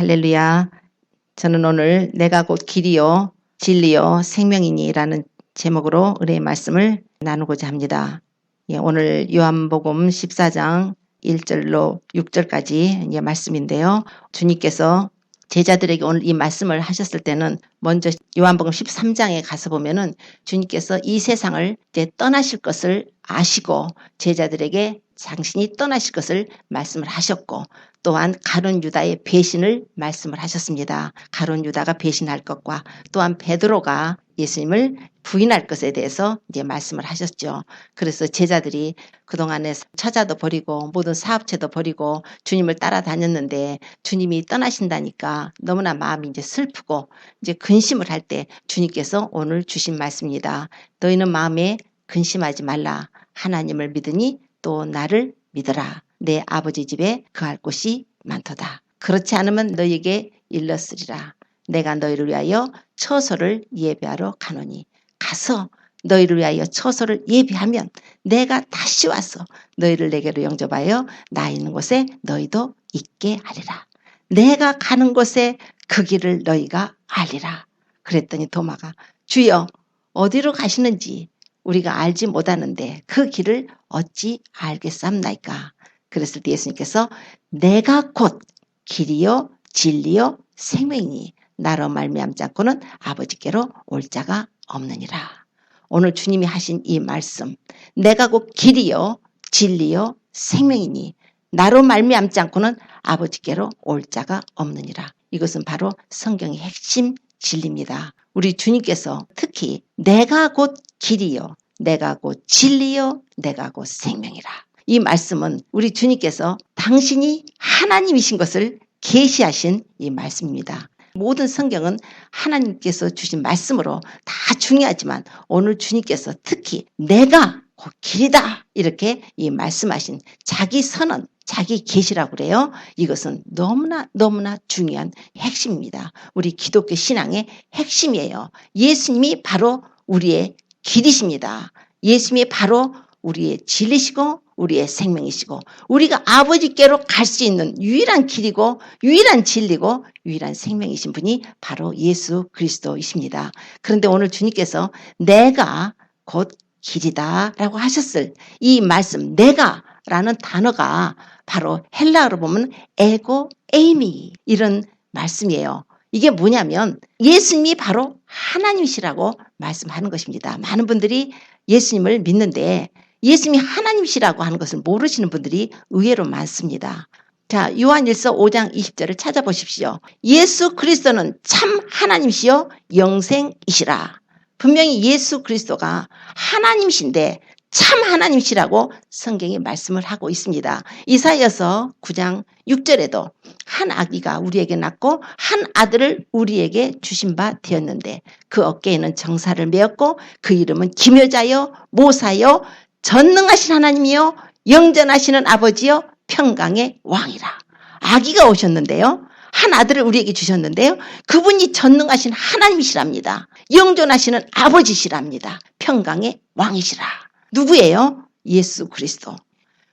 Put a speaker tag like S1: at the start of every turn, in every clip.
S1: 할렐루야. 저는 오늘 내가 곧 길이요 진리요 생명이니라는 제목으로 은혜의 말씀을 나누고자 합니다. 오늘 요한복음 14장 1절로 6절까지 말씀인데요. 주님께서 제자들에게 오늘 이 말씀을 하셨을 때는 먼저 요한복음 13장에 가서 보면은 주님께서 이 세상을 이제 떠나실 것을 아시고 제자들에게 당신이 떠나실 것을 말씀을 하셨고 또한 가룟 유다의 배신을 말씀을 하셨습니다. 가룟 유다가 배신할 것과 또한 베드로가 예수님을 부인할 것에 대해서 이제 말씀을 하셨죠. 그래서 제자들이 그동안에 처자도 버리고 모든 사업체도 버리고 주님을 따라다녔는데 주님이 떠나신다니까 너무나 마음이 이제 슬프고 이제 근심을 할 때 주님께서 오늘 주신 말씀입니다. 너희는 마음에 근심하지 말라. 하나님을 믿으니 또 나를 믿어라. 내 아버지 집에 거할 곳이 많도다. 그렇지 않으면 너희에게 일렀으리라. 내가 너희를 위하여 처소를 예비하러 가노니 가서 너희를 위하여 처소를 예비하면 내가 다시 와서 너희를 내게로 영접하여 나 있는 곳에 너희도 있게 하리라. 내가 가는 곳에 그 길을 너희가 알리라. 그랬더니 도마가 주여 어디로 가시는지 우리가 알지 못하는데 그 길을 어찌 알겠사옵나이까. 그랬을 때 예수님께서 내가 곧 길이요 진리요 생명이니 나로 말미암지 않고는 아버지께로 올 자가 없느니라. 오늘 주님이 하신 이 말씀 내가 곧 길이요 진리요 생명이니 나로 말미암지 않고는 아버지께로 올 자가 없느니라. 이것은 바로 성경의 핵심 진리입니다. 우리 주님께서 특히 내가 곧 길이요 내가 곧 진리요 내가 곧 생명이라. 이 말씀은 우리 주님께서 당신이 하나님이신 것을 계시하신 이 말씀입니다. 모든 성경은 하나님께서 주신 말씀으로 다 중요하지만 오늘 주님께서 특히 내가 곧 길이다 이렇게 이 말씀하신 자기 선언 자기 계시라고 그래요. 이것은 너무나 중요한 핵심입니다. 우리 기독교 신앙의 핵심이에요. 예수님이 바로 우리의 길이십니다. 예수님이 바로 우리의 진리시고 우리의 생명이시고 우리가 아버지께로 갈 수 있는 유일한 길이고 유일한 진리고 유일한 생명이신 분이 바로 예수 그리스도이십니다. 그런데 오늘 주님께서 내가 곧 길이다 라고 하셨을 이 말씀 내가라는 단어가 바로 헬라어로 보면 에고 에이미 이런 말씀이에요. 이게 뭐냐면 예수님이 바로 하나님이시라고 말씀하는 것입니다. 많은 분들이 예수님을 믿는데 예수님이 하나님이시라고 하는 것을 모르시는 분들이 의외로 많습니다. 자, 요한일서 5장 20절을 찾아보십시오. 예수 그리스도는 참 하나님이시요 영생이시라. 분명히 예수 그리스도가 하나님이신데 참 하나님이시라고 성경이 말씀을 하고 있습니다. 이사야서 9장 6절에도 한 아기가 우리에게 낳고 한 아들을 우리에게 주신 바 되었는데 그 어깨에는 정사를 메었고 그 이름은 기묘자여 모사여 전능하신 하나님이요 영전하시는 아버지요 평강의 왕이라. 아기가 오셨는데요. 한 아들을 우리에게 주셨는데요. 그분이 전능하신 하나님이시랍니다. 영존하시는 아버지시랍니다. 평강의 왕이시라. 누구예요? 예수 그리스도.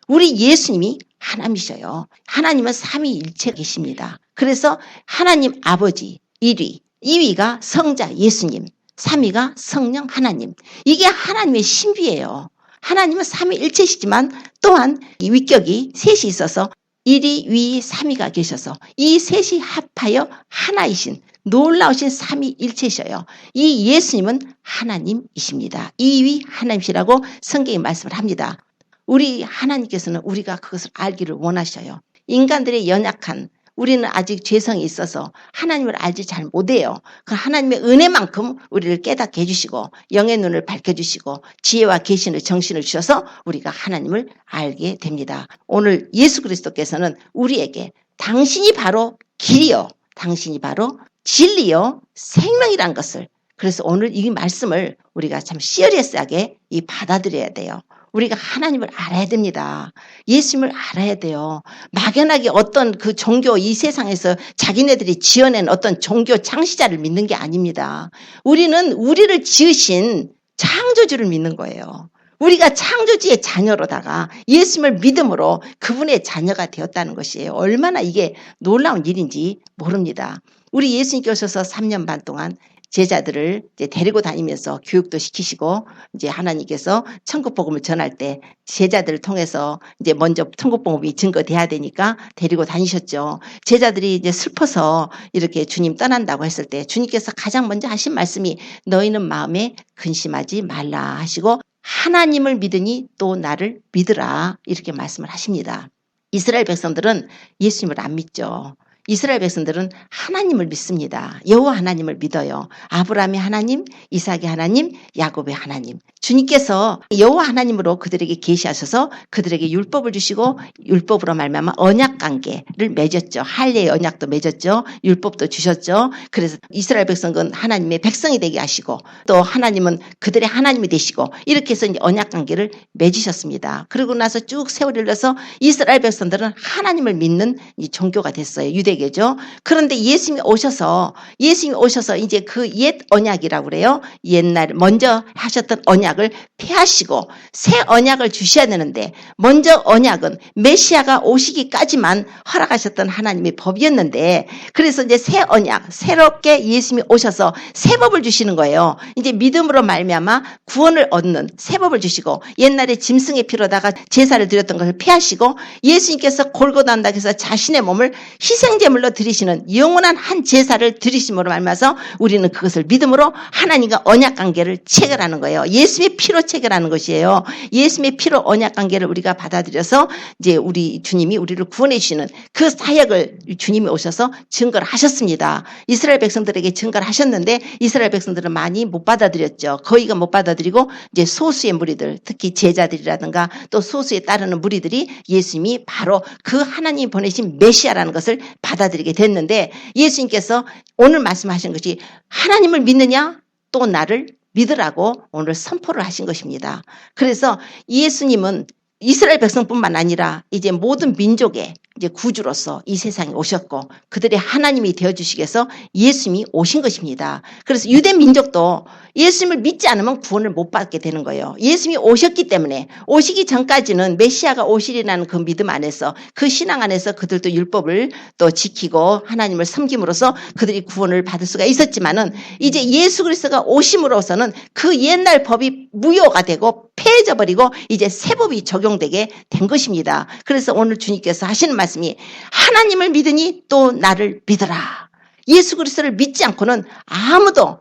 S1: 우리 예수님이 하나님이셔요. 하나님은 삼위일체이십니다. 그래서 하나님 아버지 1위, 2위가 성자 예수님, 3위가 성령 하나님. 이게 하나님의 신비예요. 하나님은 삼위일체시지만 또한 이 위격이 셋이 있어서 1위, 2위, 3위가 계셔서 이 셋이 합하여 하나이신 놀라우신 삼위일체셔요. 이 예수님은 하나님이십니다. 2위 하나님이시라고 성경이 말씀을 합니다. 우리 하나님께서는 우리가 그것을 알기를 원하셔요. 인간들의 연약한 우리는 아직 죄성이 있어서 하나님을 알지 잘 못해요. 그 하나님의 은혜만큼 우리를 깨닫게 해주시고 영의 눈을 밝혀주시고 지혜와 계신의 정신을 주셔서 우리가 하나님을 알게 됩니다. 오늘 예수 그리스도께서는 우리에게 당신이 바로 길이요 당신이 바로 진리요 생명이란 것을 그래서 오늘 이 말씀을 우리가 참 시리어스하게 받아들여야 돼요. 우리가 하나님을 알아야 됩니다. 예수님을 알아야 돼요. 막연하게 어떤 그 종교 이 세상에서 자기네들이 지어낸 어떤 종교 창시자를 믿는 게 아닙니다. 우리는 우리를 지으신 창조주를 믿는 거예요. 우리가 창조주의 자녀로다가 예수님을 믿음으로 그분의 자녀가 되었다는 것이에요. 얼마나 이게 놀라운 일인지 모릅니다. 우리 예수님께 오셔서 3년 반 동안 제자들을 이제 데리고 다니면서 교육도 시키시고 이제 하나님께서 천국 복음을 전할 때 제자들을 통해서 이제 먼저 천국 복음이 증거돼야 되니까 데리고 다니셨죠. 제자들이 이제 슬퍼서 이렇게 주님 떠난다고 했을 때 주님께서 가장 먼저 하신 말씀이 너희는 마음에 근심하지 말라 하시고 하나님을 믿으니 또 나를 믿으라 이렇게 말씀을 하십니다. 이스라엘 백성들은 예수님을 안 믿죠. 이스라엘 백성들은 하나님을 믿습니다. 여호와 하나님을 믿어요. 아브라함의 하나님, 이삭의 하나님, 야곱의 하나님. 주님께서 여호와 하나님으로 그들에게 계시하셔서 그들에게 율법을 주시고 율법으로 말미암아 언약 관계를 맺었죠. 할례의 언약도 맺었죠. 율법도 주셨죠. 그래서 이스라엘 백성은 하나님의 백성이 되게 하시고 또 하나님은 그들의 하나님이 되시고 이렇게 해서 이제 언약 관계를 맺으셨습니다. 그러고 나서 쭉 세월이 흘러서 이스라엘 백성들은 하나님을 믿는 이 종교가 됐어요. 유대교죠. 그런데 예수님이 오셔서 이제 그 옛 언약이라고 그래요. 옛날 먼저 하셨던 언약을 폐하시고 새 언약을 주셔야 되는데 먼저 언약은 메시아가 오시기까지만 허락하셨던 하나님의 법이었는데 그래서 이제 새 언약 새롭게 예수님이 오셔서 새 법을 주시는 거예요. 이제 믿음으로 말미암아 구원을 얻는 새 법을 주시고 옛날에 짐승의 피로다가 제사를 드렸던 것을 폐하시고 예수님께서 골고다 한다고 해서 자신의 몸을 희생제물로 드리시는 영원한 한 제사를 드리심으로 말미암아서 우리는 그것을 믿음으로 하나님과 언약 관계를 체결하는 거예요. 예수님의 피로 체결하는 것이에요. 예수님의 피로 언약 관계를 우리가 받아들여서 이제 우리 주님이 우리를 구원해 주시는 그 사역을 주님이 오셔서 증거를 하셨습니다. 이스라엘 백성들에게 증거를 하셨는데 이스라엘 백성들은 많이 못 받아들였죠. 거의가 못 받아들이고 이제 소수의 무리들 특히 제자들이라든가 또 소수에 따르는 무리들이 예수님이 바로 그 하나님이 보내신 메시아라는 것을 받아들이게 됐는데 예수님께서 오늘 말씀하신 것이 하나님을 믿느냐 또 나를 믿으라고 오늘 선포를 하신 것입니다. 그래서 예수님은 이스라엘 백성뿐만 아니라 이제 모든 민족의 이제 구주로서 이 세상에 오셨고 그들의 하나님이 되어주시기 위해서 예수님이 오신 것입니다. 그래서 유대 민족도 예수님을 믿지 않으면 구원을 못 받게 되는 거예요. 예수님이 오셨기 때문에 오시기 전까지는 메시아가 오시리라는 그 믿음 안에서 그 신앙 안에서 그들도 율법을 또 지키고 하나님을 섬김으로써 그들이 구원을 받을 수가 있었지만은 이제 예수 그리스도가 오심으로서는 그 옛날 법이 무효가 되고 폐해져 버리고 이제 새 법이 적용되게 된 것입니다. 그래서 오늘 주님께서 하시는 말씀이 하나님을 믿으니 또 나를 믿으라. 예수 그리스도를 믿지 않고는 아무도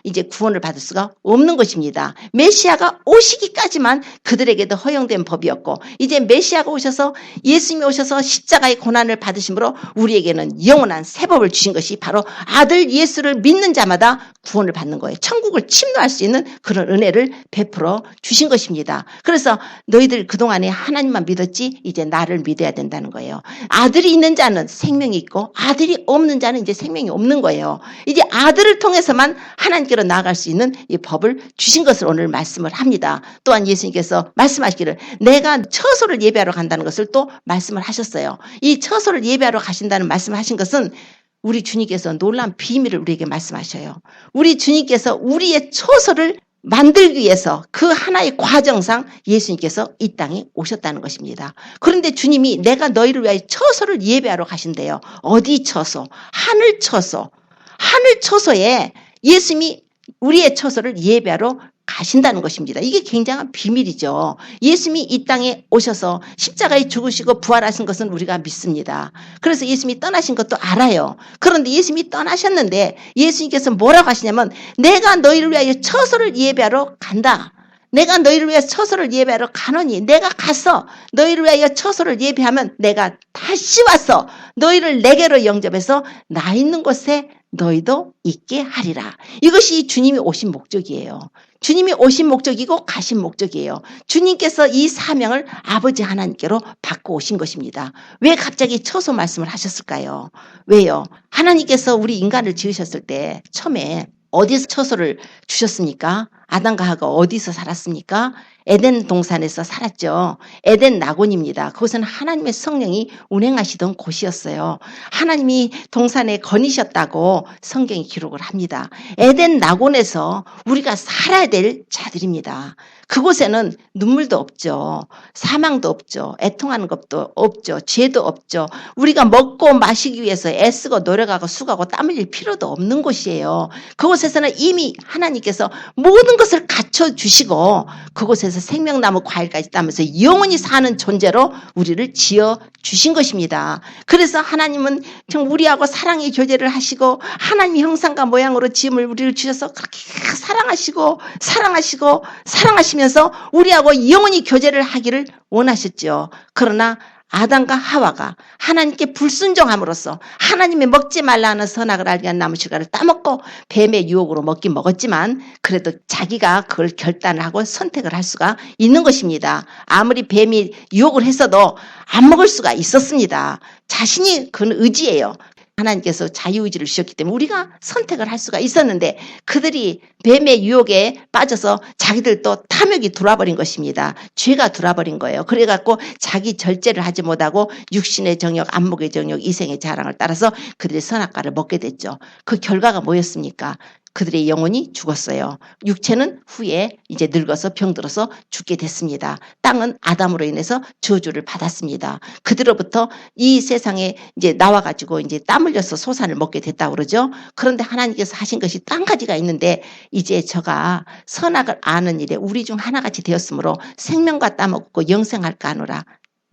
S1: 이제 구원을 받을 수가 없는 것입니다. 메시아가 오시기까지만 그들에게도 허용된 법이었고 이제 메시아가 오셔서 예수님이 오셔서 십자가의 고난을 받으심으로 우리에게는 영원한 새 법을 주신 것이 바로 아들 예수를 믿는 자마다 구원을 받는 거예요. 천국을 침노할 수 있는 그런 은혜를 베풀어 주신 것입니다. 그래서 너희들 그동안에 하나님만 믿었지 이제 나를 믿어야 된다는 거예요. 아들이 있는 자는 생명이 있고 아들이 없는 자는 이제 생명이 없는 거예요. 이제 아들을 통해서만 하나님께로 나아갈 수 있는 이 법을 주신 것을 오늘 말씀을 합니다. 또한 예수님께서 말씀하시기를 내가 처소를 예배하러 간다는 것을 또 말씀을 하셨어요. 이 처소를 예배하러 가신다는 말씀을 하신 것은 우리 주님께서 놀라운 비밀을 우리에게 말씀하셔요. 우리 주님께서 우리의 처소를 만들기 위해서 그 하나의 과정상 예수님께서 이 땅에 오셨다는 것입니다. 그런데 주님이 내가 너희를 위하여 처소를 예배하러 가신대요. 어디 처소? 하늘 처소. 하늘 처소에 예수님이 우리의 처소를 예배하러 가신다는 것입니다. 이게 굉장한 비밀이죠. 예수님이 이 땅에 오셔서 십자가에 죽으시고 부활하신 것은 우리가 믿습니다. 그래서 예수님이 떠나신 것도 알아요. 그런데 예수님이 떠나셨는데 예수님께서 뭐라고 하시냐면 내가 너희를 위하여 처소를 예배하러 간다. 내가 너희를 위하여 처소를 예배하러 가노니 내가 가서 너희를 위하여 처소를 예배하면 내가 다시 와서 너희를 내게로 영접해서 나 있는 곳에 너희도 있게 하리라. 이것이 주님이 오신 목적이에요. 주님이 오신 목적이고 가신 목적이에요. 주님께서 이 사명을 아버지 하나님께로 받고 오신 것입니다. 왜 갑자기 처소 말씀을 하셨을까요? 왜요? 하나님께서 우리 인간을 지으셨을 때 처음에 어디서 처소를 주셨습니까? 아담과 하가 어디서 살았습니까? 에덴 동산에서 살았죠. 에덴 낙원입니다. 그것은 하나님의 성령이 운행하시던 곳이었어요. 하나님이 동산에 거니셨다고 성경이 기록을 합니다. 에덴 낙원에서 우리가 살아야 될 자들입니다. 그곳에는 눈물도 없죠. 사망도 없죠. 애통하는 것도 없죠. 죄도 없죠. 우리가 먹고 마시기 위해서 애쓰고 노력하고 수고하고 땀 흘릴 필요도 없는 곳이에요. 그곳에서는 이미 하나님께서 모든 것을 갖춰주시고 그곳에서 생명나무 과일까지 따면서 영원히 사는 존재로 우리를 지어주신 것입니다. 그래서 하나님은 우리하고 사랑의 교제를 하시고 하나님의 형상과 모양으로 지음을 우리를 주셔서 그렇게 사랑하시면서 우리하고 영원히 교제를 하기를 원하셨죠. 그러나 아담과 하와가 하나님께 불순종함으로써 하나님의 먹지 말라는 선악을 알게 한 나무 실과를 따먹고 뱀의 유혹으로 먹긴 먹었지만 그래도 자기가 그걸 결단을 하고 선택을 할 수가 있는 것입니다. 아무리 뱀이 유혹을 했어도 안 먹을 수가 있었습니다. 자신이 그건 의지예요. 하나님께서 자유의지를 주셨기 때문에 우리가 선택을 할 수가 있었는데 그들이 뱀의 유혹에 빠져서 자기들도 탐욕이 들어와버린 것입니다. 죄가 들어와버린 거예요. 그래갖고 자기 절제를 하지 못하고 육신의 정욕, 안목의 정욕, 이생의 자랑을 따라서 그들이 선악과를 먹게 됐죠. 그 결과가 뭐였습니까? 그들의 영혼이 죽었어요. 육체는 후에 이제 늙어서 병들어서 죽게 됐습니다. 땅은 아담으로 인해서 저주를 받았습니다. 그들로부터 이 세상에 이제 나와가지고 이제 땀 흘려서 소산을 먹게 됐다고 그러죠. 그런데 하나님께서 하신 것이 딴 가지가 있는데 이제 저가 선악을 아는 일에 우리 중 하나같이 되었으므로 생명과 따먹고 영생할까 하노라.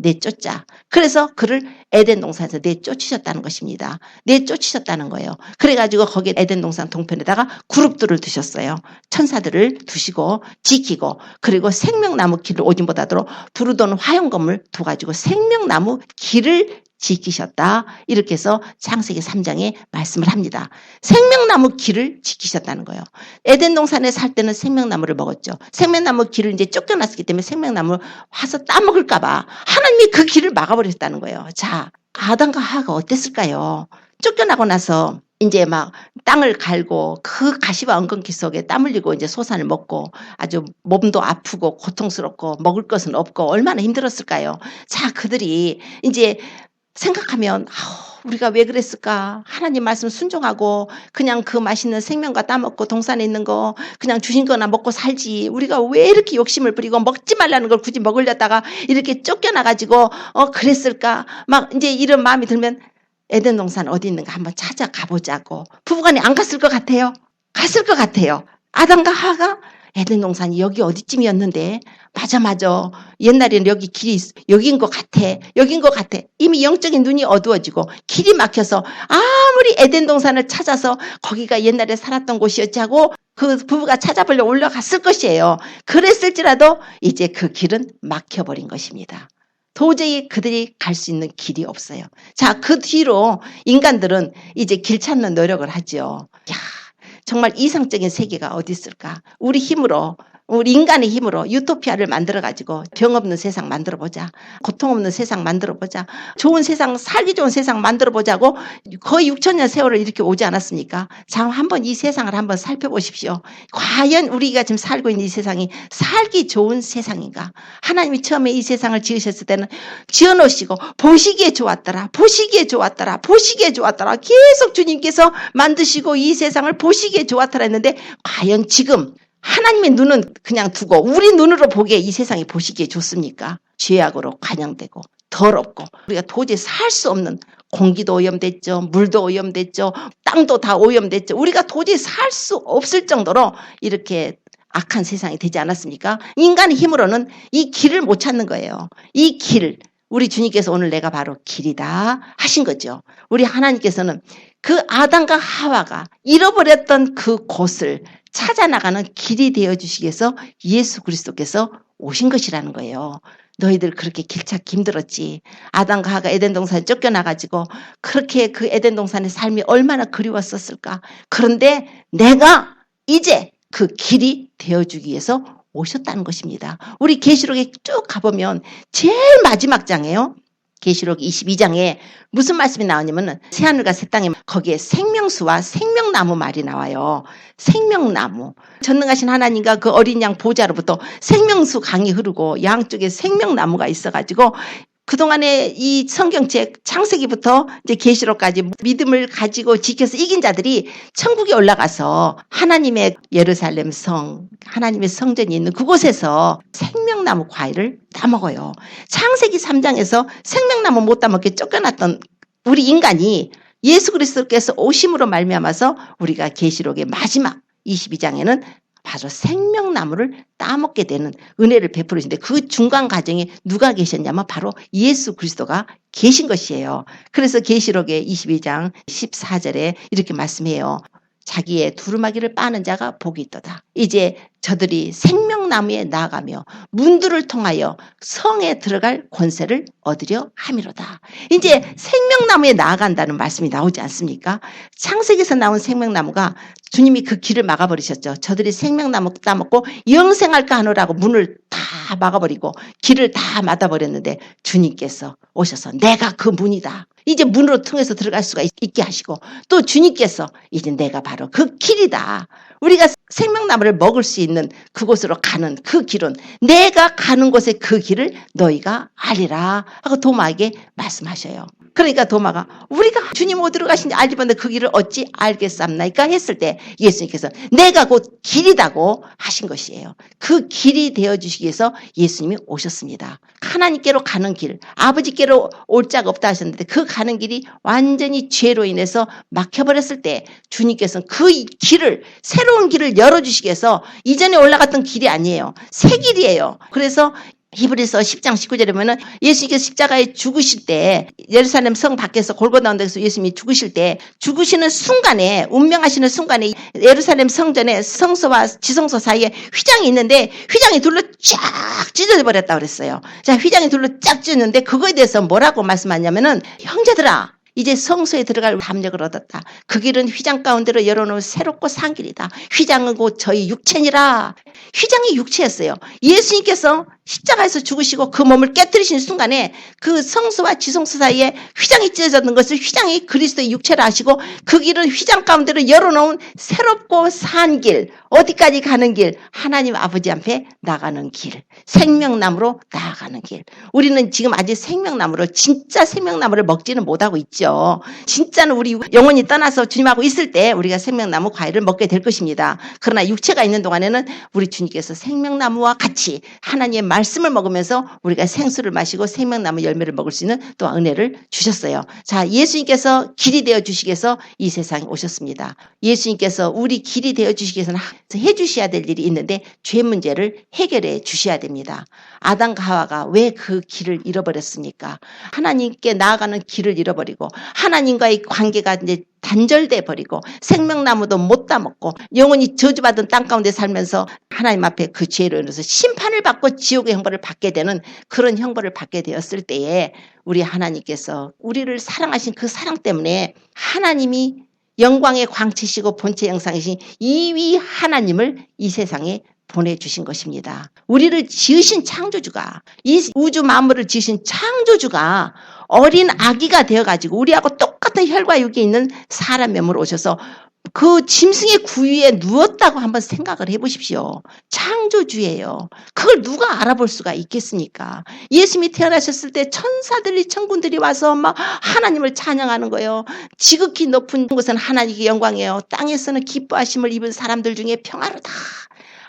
S1: 내쫓자. 그래서 그를 에덴 동산에서 내쫓으셨다는 것입니다. 내쫓으셨다는 거예요. 그래가지고 거기에 에덴 동산 동편에다가 그룹들을 두셨어요. 천사들을 두시고 지키고 그리고 생명나무 길을 오줌보다도록 두루도는 화용검을 둬가지고 생명나무 길을 지키셨다. 이렇게 해서 창세기 3장에 말씀을 합니다. 생명나무 길을 지키셨다는 거예요. 에덴 동산에 살 때는 생명나무를 먹었죠. 생명나무 길을 이제 쫓겨났기 때문에 생명나무 와서 따먹을까봐 하나님이 그 길을 막아버렸다는 거예요. 자, 아담과 하와가 어땠을까요? 쫓겨나고 나서 이제 막 땅을 갈고 그 가시와 엉겅퀴 속에 땀 흘리고 이제 소산을 먹고 아주 몸도 아프고 고통스럽고 먹을 것은 없고 얼마나 힘들었을까요? 자, 그들이 이제 생각하면 우리가 왜 그랬을까? 하나님 말씀 순종하고 그냥 그 맛있는 생명과 따먹고 동산에 있는 거 그냥 주신 거나 먹고 살지. 우리가 왜 이렇게 욕심을 부리고 먹지 말라는 걸 굳이 먹으려다가 이렇게 쫓겨나가지고 그랬을까? 막 이제 이런 마음이 들면 에덴 동산 어디 있는가 한번 찾아가 보자고. 부부간에 안 갔을 것 같아요. 갔을 것 같아요. 아담과 하와가 에덴 동산이 여기 어디쯤이었는데 맞아. 옛날에는 여기 길이 여긴 것 같아. 이미 영적인 눈이 어두워지고 길이 막혀서 아무리 에덴 동산을 찾아서 거기가 옛날에 살았던 곳이었지 하고 그 부부가 찾아보려 올라갔을 것이에요. 그랬을지라도 이제 그 길은 막혀버린 것입니다. 도저히 그들이 갈 수 있는 길이 없어요. 자, 그 뒤로 인간들은 이제 길 찾는 노력을 하죠. 정말 이상적인 세계가 어디 있을까? 우리 인간의 힘으로 유토피아를 만들어가지고 병 없는 세상 만들어보자. 고통 없는 세상 만들어보자. 좋은 세상, 살기 좋은 세상 만들어보자고 거의 6,000년 세월을 이렇게 오지 않았습니까? 자, 한번 이 세상을 한번 살펴보십시오. 과연 우리가 지금 살고 있는 이 세상이 살기 좋은 세상인가? 하나님이 처음에 이 세상을 지으셨을 때는 지어놓으시고 보시기에 좋았더라. 계속 주님께서 만드시고 이 세상을 보시기에 좋았더라 했는데 과연 지금 하나님의 눈은 그냥 두고 우리 눈으로 보기에 이 세상이 보시기에 좋습니까? 죄악으로 관영되고 더럽고 우리가 도저히 살 수 없는 공기도 오염됐죠. 물도 오염됐죠. 땅도 다 오염됐죠. 우리가 도저히 살 수 없을 정도로 이렇게 악한 세상이 되지 않았습니까? 인간의 힘으로는 이 길을 못 찾는 거예요. 이 길, 우리 주님께서 오늘 내가 바로 길이다 하신 거죠. 우리 하나님께서는 그 아담과 하와가 잃어버렸던 그 곳을 찾아나가는 길이 되어주시기 위해서 예수 그리스도께서 오신 것이라는 거예요. 너희들 그렇게 길 찾기 힘들었지. 아담과 하와가 에덴 동산에 쫓겨나가지고 그렇게 그 에덴 동산의 삶이 얼마나 그리웠었을까. 그런데 내가 이제 그 길이 되어주기 위해서 오셨다는 것입니다. 우리 계시록에 쭉 가보면 제일 마지막 장이에요. 계시록 22장에 무슨 말씀이 나오냐면은 새하늘과 새 땅에 거기에 생명수와 생명나무 말이 나와요. 생명나무. 전능하신 하나님과 그 어린 양 보좌로부터 생명수 강이 흐르고 양쪽에 생명나무가 있어가지고 그동안에 이 성경책 창세기부터 이제 계시록까지 믿음을 가지고 지켜서 이긴 자들이 천국에 올라가서 하나님의 예루살렘 성, 하나님의 성전이 있는 그곳에서 생명나무 과일을 따먹어요. 창세기 3장에서 생명나무 못 따먹게 쫓겨났던 우리 인간이 예수 그리스도께서 오심으로 말미암아서 우리가 계시록의 마지막 22장에는 바로 생명나무를 따먹게 되는 은혜를 베풀으시는데 그 중간 과정에 누가 계셨냐면 바로 예수 그리스도가 계신 것이에요. 그래서 계시록의 22장 14절에 이렇게 말씀해요. 자기의 두루마기를 빠는 자가 복이 있도다. 이제 저들이 생명나무에 나아가며 문들을 통하여 성에 들어갈 권세를 얻으려 함이로다. 이제 생명나무에 나아간다는 말씀이 나오지 않습니까? 창세기에서 나온 생명나무가 주님이 그 길을 막아버리셨죠. 저들이 생명나무 따먹고 영생할까 하노라고 문을 다 막아버리고 길을 다 막아버렸는데 주님께서 오셔서 내가 그 문이다. 이제 문으로 통해서 들어갈 수가 있게 하시고 또 주님께서 이제 내가 바로 그 길이다. 우리가 생명나무를 먹을 수 있는 그곳으로 가는 그 길은 내가 가는 곳의 그 길을 너희가 알리라 하고 도마에게 말씀하셔요. 그러니까 도마가 우리가 주님 어디로 가신지 알지 못하는데 그 길을 어찌 알겠습니까 했을 때 예수님께서 내가 곧 길이다고 하신 것이에요. 그 길이 되어주시기 위해서 예수님이 오셨습니다. 하나님께로 가는 길, 아버지께로 올 자가 없다 하셨는데 그 가는 길이 완전히 죄로 인해서 막혀버렸을 때 주님께서는 그 길을 새로운 길을 열어주시기 위해서 이전에 올라갔던 길이 아니에요. 새 길이에요. 그래서 히브리서 10장 19절에 보면 예수님께서 십자가에 죽으실 때 예루살렘 성 밖에서 골고다 언덕에서 예수님이 죽으실 때 죽으시는 순간에 운명하시는 순간에 예루살렘 성전에 성소와 지성소 사이에 휘장이 있는데 휘장이 둘로 쫙 찢어져 버렸다고 그랬어요. 자, 휘장이 둘로 쫙 찢었는데 그거에 대해서 뭐라고 말씀하냐면은 형제들아 이제 성소에 들어갈 담력을 얻었다. 그 길은 휘장 가운데로 열어놓은 새롭고 산 길이다. 휘장은 곧 저희 육체니라. 휘장이 육체였어요. 예수님께서 십자가에서 죽으시고 그 몸을 깨뜨리신 순간에 그 성소와 지성소 사이에 휘장이 찢어졌는 것을 휘장이 그리스도의 육체라 하시고 그 길은 휘장 가운데로 열어놓은 새롭고 산 길, 어디까지 가는 길, 하나님 아버지 앞에 나가는 길, 생명나무로 나아가는 길. 우리는 지금 아직 생명나무로 진짜 생명나무를 먹지는 못하고 있죠. 진짜는 우리 영혼이 떠나서 주님하고 있을 때 우리가 생명나무 과일을 먹게 될 것입니다. 그러나 육체가 있는 동안에는 우리 주님께서 생명나무와 같이 하나님의 말씀을 먹으면서 우리가 생수를 마시고 생명나무 열매를 먹을 수 있는 또 은혜를 주셨어요. 자, 예수님께서 길이 되어 주시기 위해서 이 세상에 오셨습니다. 예수님께서 우리 길이 되어 주시기 위해서는 해 주셔야 될 일이 있는데 죄 문제를 해결해 주셔야 됩니다. 아담과 하와가 왜 그 길을 잃어버렸습니까? 하나님께 나아가는 길을 잃어버리고 하나님과의 관계가 이제 단절돼 버리고 생명나무도 못 따먹고 영원히 저주받은 땅 가운데 살면서 하나님 앞에 그 죄로 인해서 심판을 받고 지옥의 형벌을 받게 되는 그런 형벌을 받게 되었을 때에 우리 하나님께서 우리를 사랑하신 그 사랑 때문에 하나님이 영광의 광채시고 본체 형상이신 이위 하나님을 이 세상에 보내주신 것입니다. 우리를 지으신 창조주가, 이 우주 만물을 지으신 창조주가 어린 아기가 되어가지고 우리하고 똑같은 혈과 육이 있는 사람 몸으로 오셔서 그 짐승의 구유에 누웠다고 한번 생각을 해보십시오. 창조주예요. 그걸 누가 알아볼 수가 있겠습니까? 예수님이 태어나셨을 때 천사들이 천군들이 와서 막 하나님을 찬양하는 거예요. 지극히 높은 곳은 하나님의 영광이에요. 땅에서는 기뻐하심을 입은 사람들 중에 평화로다.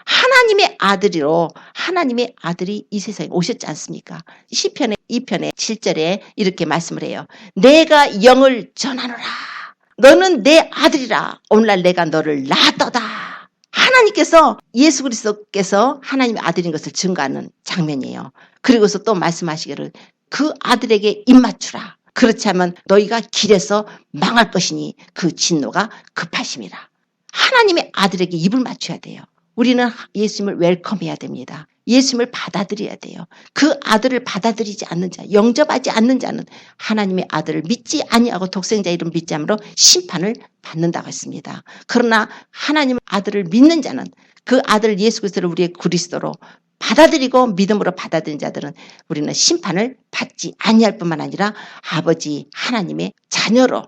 S1: 하나님의 아들이로 하나님의 아들이 이 세상에 오셨지 않습니까? 시편의 2편의 7절에 이렇게 말씀을 해요. 내가 영을 전하노라. 너는 내 아들이라. 오늘날 내가 너를 낳았도다. 하나님께서 예수 그리스도께서 하나님의 아들인 것을 증거하는 장면이에요. 그리고서 또 말씀하시기를 그 아들에게 입맞추라. 그렇지 않으면 너희가 길에서 망할 것이니 그 진노가 급하심이라. 하나님의 아들에게 입을 맞춰야 돼요. 우리는 예수님을 웰컴해야 됩니다. 예수님을 받아들여야 돼요. 그 아들을 받아들이지 않는 자, 영접하지 않는 자는 하나님의 아들을 믿지 아니하고 독생자 이름 믿지 않으므로 심판을 받는다고 했습니다. 그러나 하나님의 아들을 믿는 자는 그 아들 예수 그리스도를 우리의 그리스도로 받아들이고 믿음으로 받아들인 자들은 우리는 심판을 받지 아니할 뿐만 아니라 아버지 하나님의 자녀로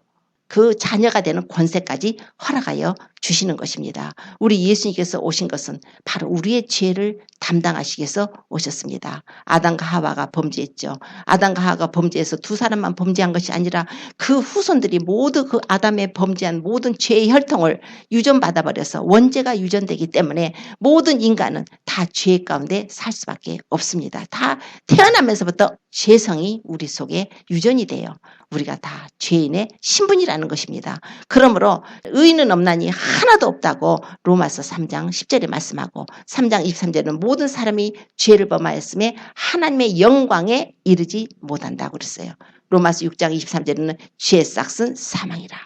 S1: 그 자녀가 되는 권세까지 허락하여 주시는 것입니다. 우리 예수님께서 오신 것은 바로 우리의 죄를 담당하시기 위해서 오셨습니다. 아담과 하와가 범죄했죠. 아담과 하와가 범죄해서 두 사람만 범죄한 것이 아니라 그 후손들이 모두 그 아담의 범죄한 모든 죄의 혈통을 유전받아버려서 원죄가 유전되기 때문에 모든 인간은 다 죄 가운데 살 수밖에 없습니다. 다 태어나면서부터 죄성이 우리 속에 유전이 돼요. 우리가 다 죄인의 신분이라는 것입니다. 그러므로 의인은 없나니 하나도 없다고 로마서 3장 10절에 말씀하고 3장 23절에는 모든 사람이 죄를 범하였음에 하나님의 영광에 이르지 못한다고 그랬어요. 로마서 6장 23절에는 죄의 싹은 사망이라.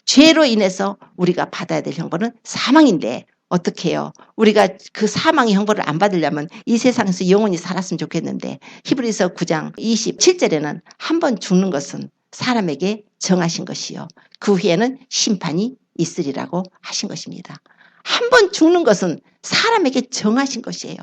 S1: 죄로 인해서 우리가 받아야 될 형벌은 사망인데 어떻게 해요? 우리가 그 사망의 형벌을 안 받으려면 이 세상에서 영원히 살았으면 좋겠는데 히브리서 9장 27절에는 한 번 죽는 것은 사람에게 정하신 것이요 그 후에는 심판이 있으리라고 하신 것입니다. 한 번 죽는 것은 사람에게 정하신 것이에요.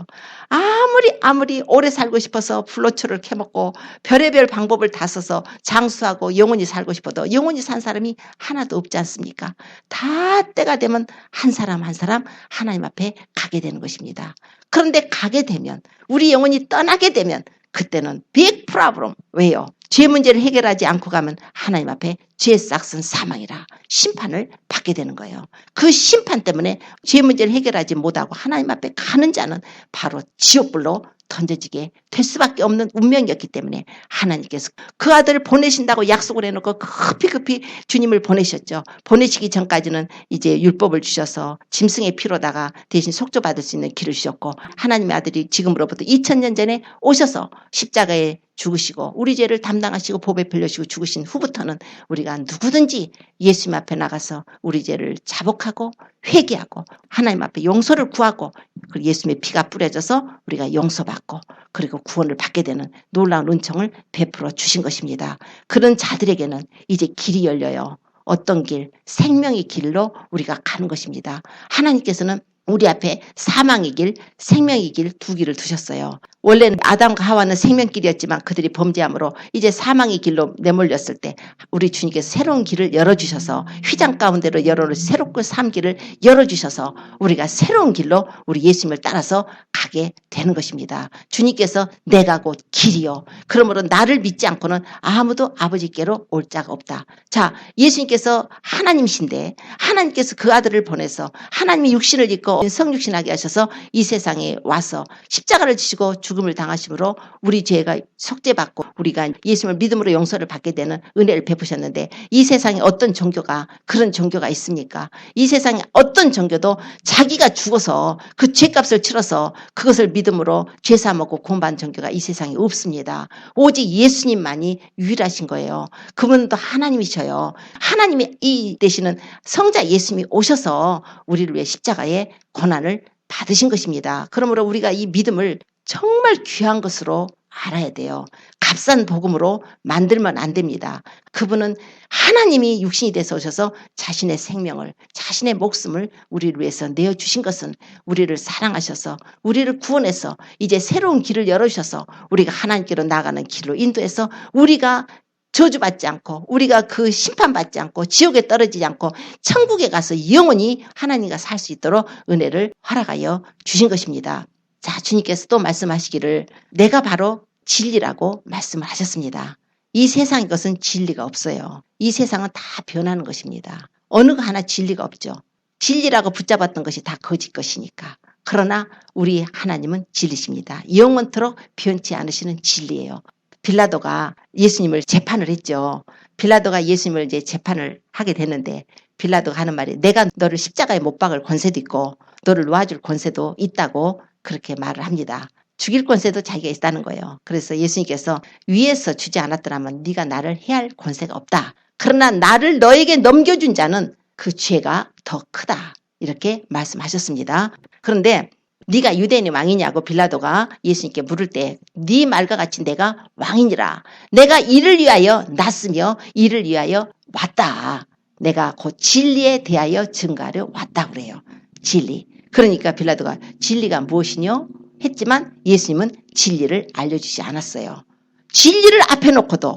S1: 아무리 오래 살고 싶어서 불로초를 캐먹고 별의별 방법을 다 써서 장수하고 영원히 살고 싶어도 영원히 산 사람이 하나도 없지 않습니까? 다 때가 되면 한 사람 한 사람 하나님 앞에 가게 되는 것입니다. 그런데 가게 되면 우리 영혼이 떠나게 되면 그때는 빅 프로블럼. 왜요? 죄 문제를 해결하지 않고 가면 하나님 앞에 죄의 싹은 사망이라 심판을 받게 되는 거예요. 그 심판 때문에 죄 문제를 해결하지 못하고 하나님 앞에 가는 자는 바로 지옥불로 던져지게 될 수밖에 없는 운명이었기 때문에 하나님께서 그 아들을 보내신다고 약속을 해놓고 급히 주님을 보내셨죠. 보내시기 전까지는 이제 율법을 주셔서 짐승의 피로다가 대신 속죄받을 수 있는 길을 주셨고 하나님의 아들이 지금으로부터 2000년 전에 오셔서 십자가에 죽으시고 우리 죄를 담당하시고 보배 빌려주시고 죽으신 후부터는 우리가 누구든지 예수님 앞에 나가서 우리 죄를 자복하고 회개하고 하나님 앞에 용서를 구하고 그리고 예수님의 피가 뿌려져서 우리가 용서받고 그리고 구원을 받게 되는 놀라운 은총을 베풀어 주신 것입니다. 그런 자들에게는 이제 길이 열려요. 어떤 길? 생명의 길로 우리가 가는 것입니다. 하나님께서는 우리 앞에 사망의 길, 생명의 길 두 길을 두셨어요. 원래는 아담과 하와는 생명길이었지만 그들이 범죄함으로 이제 사망의 길로 내몰렸을 때 우리 주님께서 새로운 길을 열어주셔서 휘장 가운데로 열어놓으신 새롭고 산 길을 열어주셔서 우리가 새로운 길로 우리 예수님을 따라서 가게 되는 것입니다. 주님께서 내가 곧 길이요. 그러므로 나를 믿지 않고는 아무도 아버지께로 올 자가 없다. 자, 예수님께서 하나님이신데 하나님께서 그 아들을 보내서 하나님이 육신을 입고 성육신하게 하셔서 이 세상에 와서 십자가를 지시고 죽음을 당하심으로 우리 죄가 속죄받고 우리가 예수님을 믿음으로 용서를 받게 되는 은혜를 베푸셨는데 이 세상에 어떤 종교가 그런 종교가 있습니까? 이 세상에 어떤 종교도 자기가 죽어서 그 죄값을 치러서 그것을 믿음으로 죄 사먹고 구원받은 종교가 이 세상에 없습니다. 오직 예수님만이 유일하신 거예요. 그분은 또 하나님이셔요. 하나님이 이 되시는 성자 예수님이 오셔서 우리를 위해 십자가의 고난을 받으신 것입니다. 그러므로 우리가 이 믿음을 정말 귀한 것으로 알아야 돼요. 값싼 복음으로 만들면 안 됩니다. 그분은 하나님이 육신이 돼서 오셔서 자신의 생명을 자신의 목숨을 우리를 위해서 내어주신 것은 우리를 사랑하셔서 우리를 구원해서 이제 새로운 길을 열어주셔서 우리가 하나님께로 나아가는 길로 인도해서 우리가 저주받지 않고 우리가 그 심판받지 않고 지옥에 떨어지지 않고 천국에 가서 영원히 하나님과 살 수 있도록 은혜를 허락하여 주신 것입니다. 자, 주님께서 또 말씀하시기를 내가 바로 진리라고 말씀을 하셨습니다. 이 세상의 것은 진리가 없어요. 이 세상은 다 변하는 것입니다. 어느 거 하나 진리가 없죠. 진리라고 붙잡았던 것이 다 거짓 것이니까. 그러나 우리 하나님은 진리십니다. 영원토록 변치 않으시는 진리예요. 빌라도가 예수님을 재판을 했죠. 빌라도가 예수님을 이제 재판을 하게 됐는데 빌라도가 하는 말이 내가 너를 십자가에 못 박을 권세도 있고 너를 놓아줄 권세도 있다고 그렇게 말을 합니다. 죽일 권세도 자기가 있다는 거예요. 그래서 예수님께서 위에서 주지 않았더라면 네가 나를 해할 권세가 없다. 그러나 나를 너에게 넘겨준 자는 그 죄가 더 크다. 이렇게 말씀하셨습니다. 그런데 네가 유대인의 왕이냐고 빌라도가 예수님께 물을 때 네 말과 같이 내가 왕이니라. 내가 이를 위하여 났으며 이를 위하여 왔다. 내가 곧 진리에 대하여 증가하려 왔다 그래요. 진리. 그러니까 빌라도가 진리가 무엇이뇨? 했지만 예수님은 진리를 알려주지 않았어요. 진리를 앞에 놓고도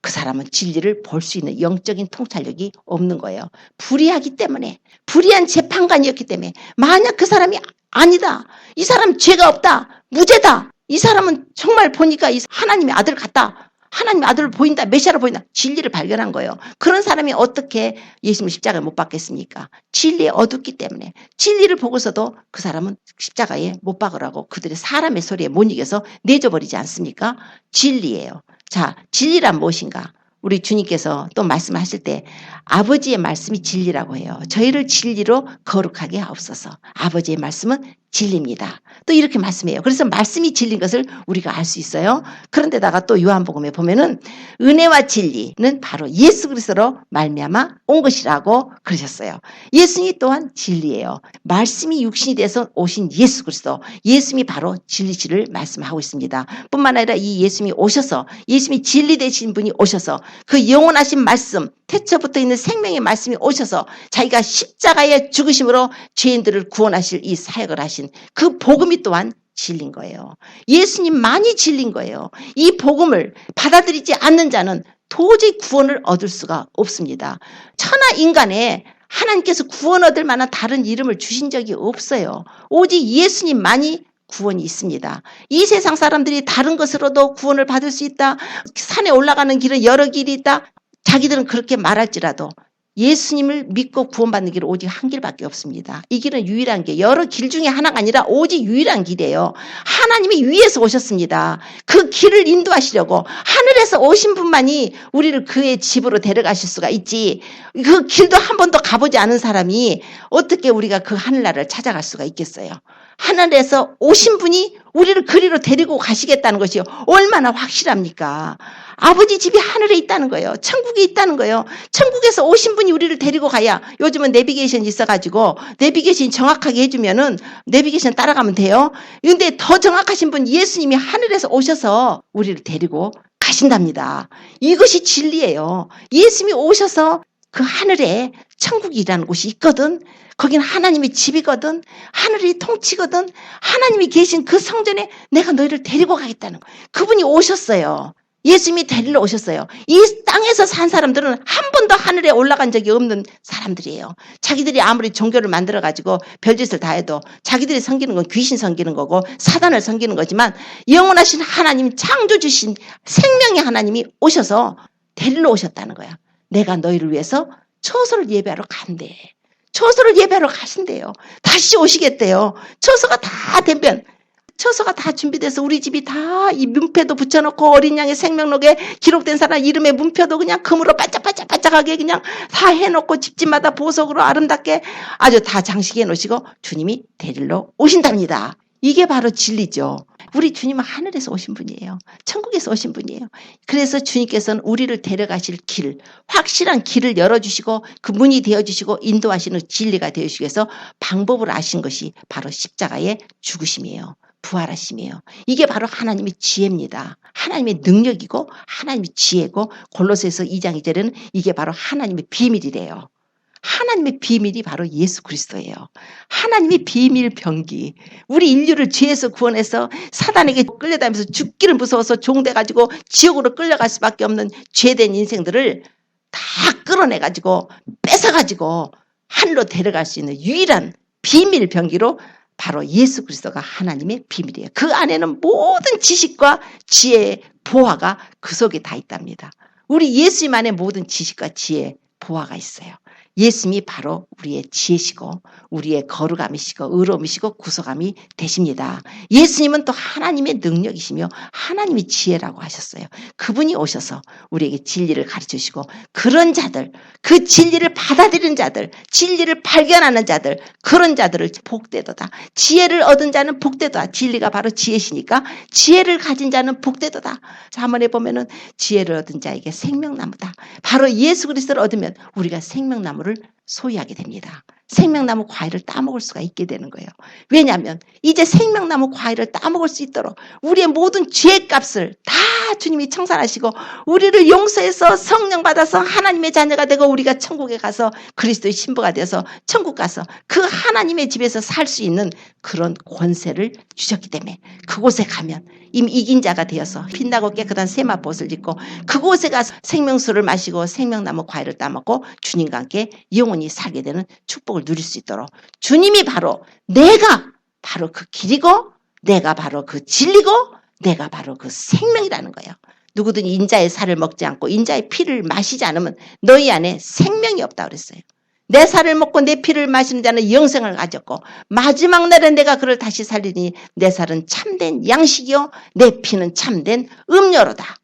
S1: 그 사람은 진리를 볼 수 있는 영적인 통찰력이 없는 거예요. 불의하기 때문에, 불의한 재판관이었기 때문에, 만약 그 사람이 아니다, 이 사람 죄가 없다, 무죄다, 이 사람은 정말 보니까 하나님의 아들 같다, 하나님의 아들을 보인다, 메시아로 보인다, 진리를 발견한 거예요. 그런 사람이 어떻게 예수님 십자가에 못 박겠습니까? 진리에 어둡기 때문에. 진리를 보고서도 그 사람은 십자가에 못 박으라고 그들의 사람의 소리에 못 이겨서 내줘버리지 않습니까? 진리예요. 자, 진리란 무엇인가? 우리 주님께서 또 말씀하실 때 아버지의 말씀이 진리라고 해요. 저희를 진리로 거룩하게 하옵소서. 아버지의 말씀은 진리입니다. 또 이렇게 말씀해요. 그래서 말씀이 진리인 것을 우리가 알 수 있어요. 그런데다가 또 요한복음에 보면은 은혜와 진리는 바로 예수 그리스도로 말미암아 온 것이라고 그러셨어요. 예수님이 또한 진리예요. 말씀이 육신이 돼서 오신 예수 그리스도, 예수님이 바로 진리시를 말씀하고 있습니다. 뿐만 아니라 이 예수님이 오셔서, 예수님이 진리 되신 분이 오셔서 그 영원하신 말씀, 태초부터 있는 생명의 말씀이 오셔서 자기가 십자가의 죽으심으로 죄인들을 구원하실 이 사역을 하신 그 복음이 또한 진리인 거예요. 예수님만이 진리인 거예요. 이 복음을 받아들이지 않는 자는 도저히 구원을 얻을 수가 없습니다. 천하 인간에 하나님께서 구원 얻을 만한 다른 이름을 주신 적이 없어요. 오직 예수님만이 구원이 있습니다. 이 세상 사람들이 다른 것으로도 구원을 받을 수 있다. 산에 올라가는 길은 여러 길이 있다. 자기들은 그렇게 말할지라도 예수님을 믿고 구원받는 길은 오직 한 길밖에 없습니다. 이 길은 유일한 길, 여러 길 중에 하나가 아니라 오직 유일한 길이에요. 하나님이 위에서 오셨습니다. 그 길을 인도하시려고 하늘에서 오신 분만이 우리를 그의 집으로 데려가실 수가 있지, 그 길도 한 번도 가보지 않은 사람이 어떻게 우리가 그 하늘나라를 찾아갈 수가 있겠어요. 하늘에서 오신 분이 우리를 그리로 데리고 가시겠다는 것이 얼마나 확실합니까? 아버지 집이 하늘에 있다는 거예요. 천국에 있다는 거예요. 천국에서 오신 분이 우리를 데리고 가야, 요즘은 내비게이션이 있어가지고 내비게이션 정확하게 해주면은 내비게이션 따라가면 돼요. 그런데 더 정확하신 분 예수님이 하늘에서 오셔서 우리를 데리고 가신답니다. 이것이 진리예요. 예수님이 오셔서 그 하늘에 천국이라는 곳이 있거든. 거기는 하나님의 집이거든. 하늘이 통치거든. 하나님이 계신 그 성전에 내가 너희를 데리고 가겠다는 거예요. 그분이 오셨어요. 예수님이 데리러 오셨어요. 이 땅에서 산 사람들은 한 번도 하늘에 올라간 적이 없는 사람들이에요. 자기들이 아무리 종교를 만들어가지고 별짓을 다 해도 자기들이 섬기는 건 귀신 섬기는 거고 사단을 섬기는 거지만, 영원하신 하나님, 창조주신 생명의 하나님이 오셔서 데리러 오셨다는 거야. 내가 너희를 위해서 처소를 예배하러 간대. 처소를 예배하러 가신대요. 다시 오시겠대요. 처소가 다 되면, 처소가 다 준비돼서 우리 집이 다 이 문패도 붙여놓고 어린 양의 생명록에 기록된 사람 이름의 문표도 그냥 금으로 반짝반짝반짝하게 그냥 다 해놓고 집집마다 보석으로 아름답게 아주 다 장식해 놓으시고 주님이 데리러 오신답니다. 이게 바로 진리죠. 우리 주님은 하늘에서 오신 분이에요. 천국에서 오신 분이에요. 그래서 주님께서는 우리를 데려가실 길, 확실한 길을 열어주시고 그 문이 되어주시고 인도하시는 진리가 되어주시기 위해서 방법을 아신 것이 바로 십자가의 죽으심이에요. 부활하심이에요. 이게 바로 하나님의 지혜입니다. 하나님의 능력이고 하나님의 지혜고, 골로새서 2장 2절에는 이게 바로 하나님의 비밀이래요. 하나님의 비밀이 바로 예수 그리스도예요. 하나님의 비밀 병기. 우리 인류를 죄에서 구원해서 사단에게 끌려다니면서 죽기를 무서워서 종돼가지고 지옥으로 끌려갈 수밖에 없는 죄된 인생들을 다 끌어내가지고 뺏어가지고 하늘로 데려갈 수 있는 유일한 비밀 병기로 바로 예수 그리스도가 하나님의 비밀이에요. 그 안에는 모든 지식과 지혜의 보화가 그 속에 다 있답니다. 우리 예수님 안에 모든 지식과 지혜, 보화가 있어요. 예수님이 바로 우리의 지혜시고 우리의 거룩함이시고 의로움이시고 구속함이 되십니다. 예수님은 또 하나님의 능력이시며 하나님의 지혜라고 하셨어요. 그분이 오셔서 우리에게 진리를 가르쳐주시고, 그런 자들, 그 진리를 받아들이는 자들, 진리를 발견하는 자들, 그런 자들을 복되도다. 지혜를 얻은 자는 복되도다. 진리가 바로 지혜시니까 지혜를 가진 자는 복되도다. 자, 한번 해보면은 지혜를 얻은 자에게 생명나무다. 바로 예수 그리스도를 얻으면 우리가 생명나무를 소유하게 됩니다. 생명나무 과일을 따먹을 수가 있게 되는 거예요. 왜냐하면 이제 생명나무 과일을 따먹을 수 있도록 우리의 모든 죄값을 다 주님이 청산하시고 우리를 용서해서 성령 받아서 하나님의 자녀가 되고, 우리가 천국에 가서 그리스도의 신부가 되어서 천국 가서 그 하나님의 집에서 살 수 있는 그런 권세를 주셨기 때문에 그곳에 가면 이미 이긴 자가 되어서 빛나고 깨끗한 세마포옷을 입고 그곳에 가서 생명수를 마시고 생명나무 과일을 따먹고 주님과 함께 영원히 살게 되는 축복을 누릴 수 있도록 주님이 바로 내가 바로 그 길이고 내가 바로 그 진리고 내가 바로 그 생명이라는 거예요. 누구든지 인자의 살을 먹지 않고 인자의 피를 마시지 않으면 너희 안에 생명이 없다고 그랬어요. 내 살을 먹고 내 피를 마시는 자는 영생을 가졌고 마지막 날에 내가 그를 다시 살리니 내 살은 참된 양식이요 내 피는 참된 음료로다.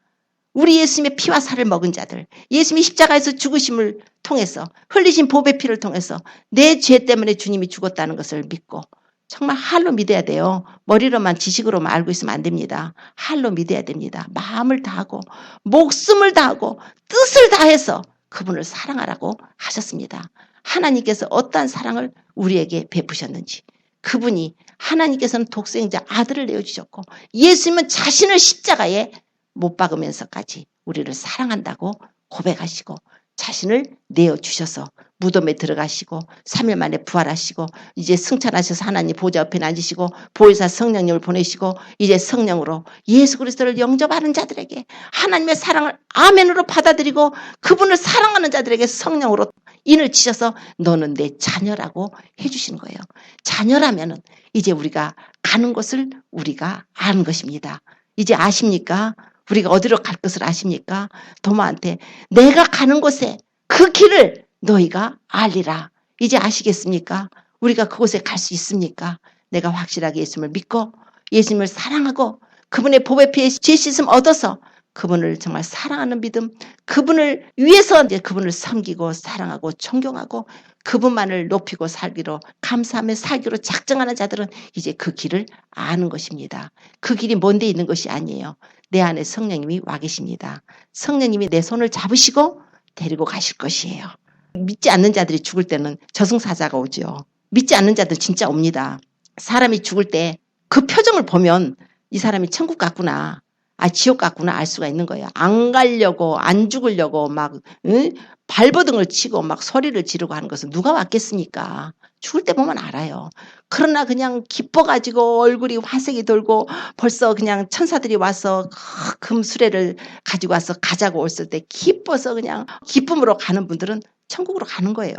S1: 우리 예수님의 피와 살을 먹은 자들, 예수님이 십자가에서 죽으심을 통해서 흘리신 보배 피를 통해서 내 죄 때문에 주님이 죽었다는 것을 믿고 정말 할로 믿어야 돼요. 머리로만 지식으로만 알고 있으면 안 됩니다. 할로 믿어야 됩니다. 마음을 다하고 목숨을 다하고 뜻을 다해서 그분을 사랑하라고 하셨습니다. 하나님께서 어떠한 사랑을 우리에게 베푸셨는지 그분이 하나님께서는 독생자 아들을 내어주셨고 예수님은 자신을 십자가에 못 박으면서까지 우리를 사랑한다고 고백하시고 자신을 내어주셔서 무덤에 들어가시고 3일 만에 부활하시고 이제 승천하셔서 하나님 보좌 옆에 앉으시고 보혜사 성령님을 보내시고 이제 성령으로 예수 그리스도를 영접하는 자들에게 하나님의 사랑을 아멘으로 받아들이고 그분을 사랑하는 자들에게 성령으로 인을 치셔서 너는 내 자녀라고 해주시는 거예요. 자녀라면은 이제 우리가 가는 곳을 우리가 아는 것입니다. 이제 아십니까? 우리가 어디로 갈 것을 아십니까? 도마한테 내가 가는 곳에 그 길을 너희가 알리라. 이제 아시겠습니까? 우리가 그곳에 갈 수 있습니까? 내가 확실하게 예수님을 믿고 예수님을 사랑하고 그분의 보배 피에 죄 씻음 얻어서 그분을 정말 사랑하는 믿음, 그분을 위해서 이제 그분을 섬기고 사랑하고 존경하고 그분만을 높이고 살기로 감사하며 살기로 작정하는 자들은 이제 그 길을 아는 것입니다. 그 길이 먼 데 있는 것이 아니에요. 내 안에 성령님이 와 계십니다. 성령님이 내 손을 잡으시고 데리고 가실 것이에요. 믿지 않는 자들이 죽을 때는 저승사자가 오죠. 믿지 않는 자들 진짜 옵니다. 사람이 죽을 때 그 표정을 보면 이 사람이 천국 갔구나. 지옥 갔구나 알 수가 있는 거예요. 안 가려고 안 죽으려고 막 발버둥을 치고 막 소리를 지르고 하는 것은 누가 왔겠습니까? 죽을 때 보면 알아요. 그러나 그냥 기뻐가지고 얼굴이 화색이 돌고 벌써 그냥 천사들이 와서 금수레를 가지고 와서 가자고 왔을 때 기뻐서 그냥 기쁨으로 가는 분들은 천국으로 가는 거예요.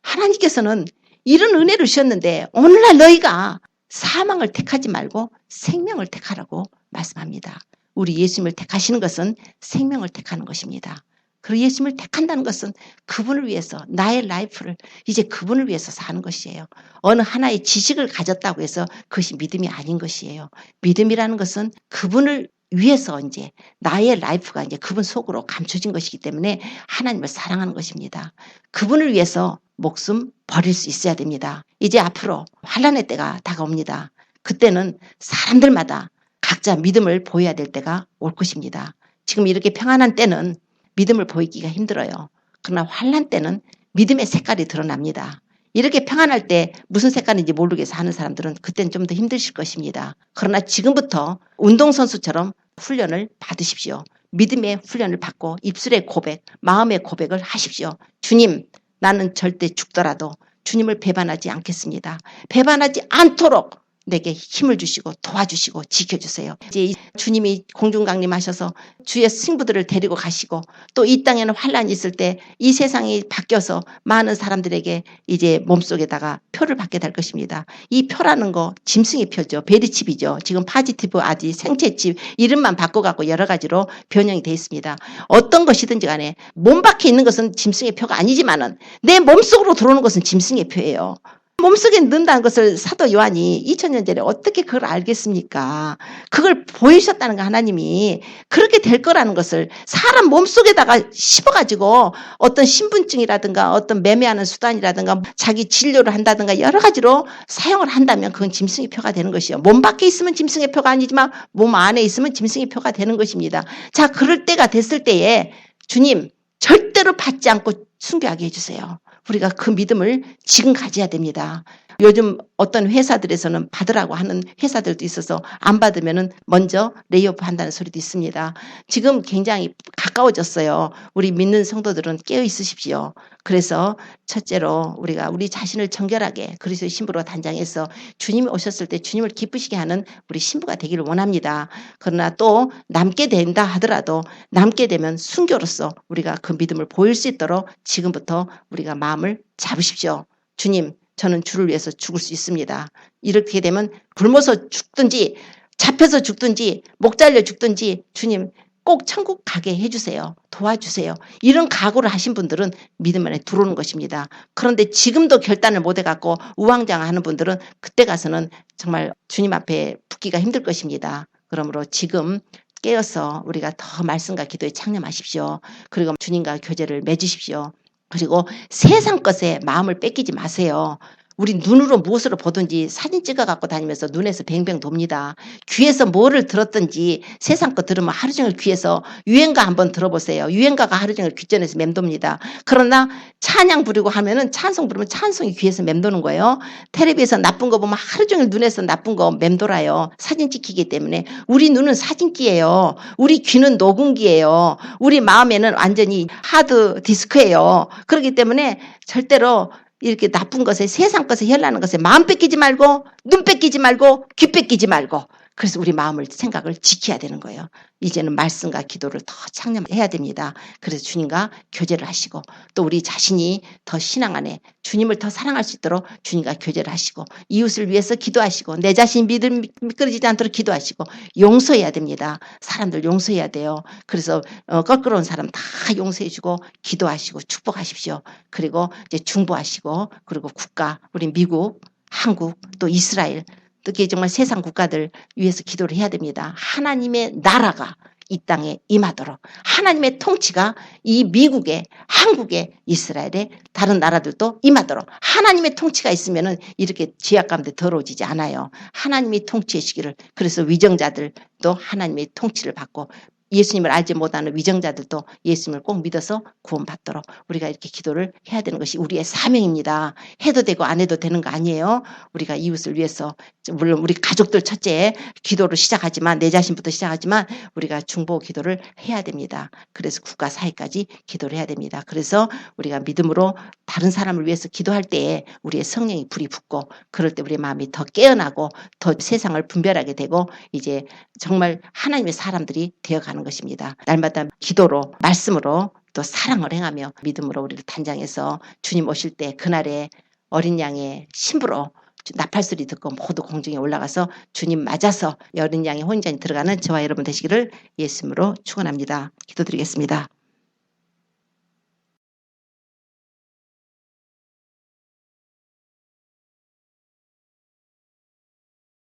S1: 하나님께서는 이런 은혜를 주셨는데 오늘날 너희가 사망을 택하지 말고 생명을 택하라고 말씀합니다. 우리 예수님을 택하시는 것은 생명을 택하는 것입니다. 그리고 예수님을 택한다는 것은 그분을 위해서 나의 라이프를 이제 그분을 위해서 사는 것이에요. 어느 하나의 지식을 가졌다고 해서 그것이 믿음이 아닌 것이에요. 믿음이라는 것은 그분을 위해서 이제 나의 라이프가 이제 그분 속으로 감춰진 것이기 때문에 하나님을 사랑하는 것입니다. 그분을 위해서 목숨 버릴 수 있어야 됩니다. 이제 앞으로 환난의 때가 다가옵니다. 그때는 사람들마다 각자 믿음을 보여야 될 때가 올 것입니다. 지금 이렇게 평안한 때는 믿음을 보이기가 힘들어요. 그러나 환난 때는 믿음의 색깔이 드러납니다. 이렇게 평안할 때 무슨 색깔인지 모르겠어 하는 사람들은 그때는 좀 더 힘드실 것입니다. 그러나 지금부터 운동선수처럼 훈련을 받으십시오. 믿음의 훈련을 받고 입술의 고백, 마음의 고백을 하십시오. 주님, 나는 절대 죽더라도 주님을 배반하지 않겠습니다. 배반하지 않도록 내게 힘을 주시고 도와주시고 지켜주세요. 이제 주님이 공중강림하셔서 주의 승부들을 데리고 가시고 또 이 땅에는 환란이 있을 때 이 세상이 바뀌어서 많은 사람들에게 이제 몸속에다가 표를 받게 될 것입니다. 이 표라는 거 짐승의 표죠. 베리칩이죠. 지금 파지티브 아지 생체칩 이름만 바꿔갖고 여러 가지로 변형이 되어 있습니다. 어떤 것이든지 간에 몸 밖에 있는 것은 짐승의 표가 아니지만은 내 몸속으로 들어오는 것은 짐승의 표예요. 몸속에 넣는다는 것을 사도 요한이 2000년 전에 어떻게 그걸 알겠습니까? 그걸 보이셨다는 거 하나님이 그렇게 될 거라는 것을 사람 몸속에다가 씹어가지고 어떤 신분증이라든가 어떤 매매하는 수단이라든가 자기 진료를 한다든가 여러 가지로 사용을 한다면 그건 짐승의 표가 되는 것이요. 몸 밖에 있으면 짐승의 표가 아니지만 몸 안에 있으면 짐승의 표가 되는 것입니다. 자, 그럴 때가 됐을 때에 주님 절대로 받지 않고 순교하게 해주세요. 우리가 그 믿음을 지금 가져야 됩니다. 요즘 어떤 회사들에서는 받으라고 하는 회사들도 있어서 안 받으면은 먼저 레이오프 한다는 소리도 있습니다. 지금 굉장히 가까워졌어요. 우리 믿는 성도들은 깨어 있으십시오. 그래서 첫째로 우리가 우리 자신을 정결하게 그리스도의 신부로 단장해서 주님이 오셨을 때 주님을 기쁘시게 하는 우리 신부가 되기를 원합니다. 그러나 또 남게 된다 하더라도 남게 되면 순교로서 우리가 그 믿음을 보일 수 있도록 지금부터 우리가 마음을 잡으십시오. 주님, 저는 주를 위해서 죽을 수 있습니다. 이렇게 되면 굶어서 죽든지 잡혀서 죽든지 목 잘려 죽든지 주님 꼭 천국 가게 해주세요. 도와주세요. 이런 각오를 하신 분들은 믿음 안에 들어오는 것입니다. 그런데 지금도 결단을 못 해갖고 우왕좌왕하는 분들은 그때 가서는 정말 주님 앞에 붙기가 힘들 것입니다. 그러므로 지금 깨어서 우리가 더 말씀과 기도에 창념하십시오. 그리고 주님과 교제를 맺으십시오. 그리고 세상 것에 마음을 뺏기지 마세요. 우리 눈으로 무엇으로 보든지 사진 찍어 갖고 다니면서 눈에서 뱅뱅 돕니다. 귀에서 뭐를 들었든지 세상 거 들으면 하루 종일 귀에서 유행가 한번 들어보세요. 유행가가 하루 종일 귓전에서 맴돕니다. 그러나 찬양 부르고 하면은 찬송 부르면 찬송이 귀에서 맴도는 거예요. 텔레비에서 나쁜 거 보면 하루 종일 눈에서 나쁜 거 맴돌아요. 사진 찍히기 때문에. 우리 눈은 사진기예요. 우리 귀는 녹음기예요. 우리 마음에는 완전히 하드 디스크예요. 그렇기 때문에 절대로 이렇게 나쁜 것에 세상 것에 현란한 것에 마음 뺏기지 말고 눈 뺏기지 말고 귀 뺏기지 말고 그래서 우리 마음을 생각을 지켜야 되는 거예요. 이제는 말씀과 기도를 더 창념해야 됩니다. 그래서 주님과 교제를 하시고 또 우리 자신이 더 신앙 안에 주님을 더 사랑할 수 있도록 주님과 교제를 하시고 이웃을 위해서 기도하시고 내 자신 믿음 미끄러지지 않도록 기도하시고 용서해야 됩니다. 사람들 용서해야 돼요. 그래서 껄끄러운 사람 다 용서해 주고 기도하시고 축복하십시오. 그리고 이제 중보하시고 그리고 국가 우리 미국 한국 또 이스라엘 특히 정말 세상 국가들 위해서 기도를 해야 됩니다. 하나님의 나라가 이 땅에 임하도록 하나님의 통치가 이 미국에 한국에 이스라엘에 다른 나라들도 임하도록 하나님의 통치가 있으면은 이렇게 죄악 가운데 더러워지지 않아요. 하나님이 통치의 시기를 그래서 위정자들도 하나님의 통치를 받고 예수님을 알지 못하는 위정자들도 예수님을 꼭 믿어서 구원받도록 우리가 이렇게 기도를 해야 되는 것이 우리의 사명입니다. 해도 되고 안 해도 되는 거 아니에요. 우리가 이웃을 위해서 물론 우리 가족들 첫째 기도를 시작하지만 내 자신부터 시작하지만 우리가 중보 기도를 해야 됩니다. 그래서 국가 사회까지 기도를 해야 됩니다. 그래서 우리가 믿음으로 다른 사람을 위해서 기도할 때에 우리의 성령이 불이 붙고 그럴 때 우리의 마음이 더 깨어나고 더 세상을 분별하게 되고 이제 정말 하나님의 사람들이 되어가는 것입니다. 날마다 기도로 말씀으로 또 사랑을 행하며 믿음으로 우리를 단장해서 주님 오실 때 그날에 어린 양의 신부로 나팔소리 듣고 모두 공중에 올라가서 주님 맞아서 어린 양의 혼인잔이 들어가는 저와 여러분 되시기를 예수님으로 축원합니다. 기도드리겠습니다.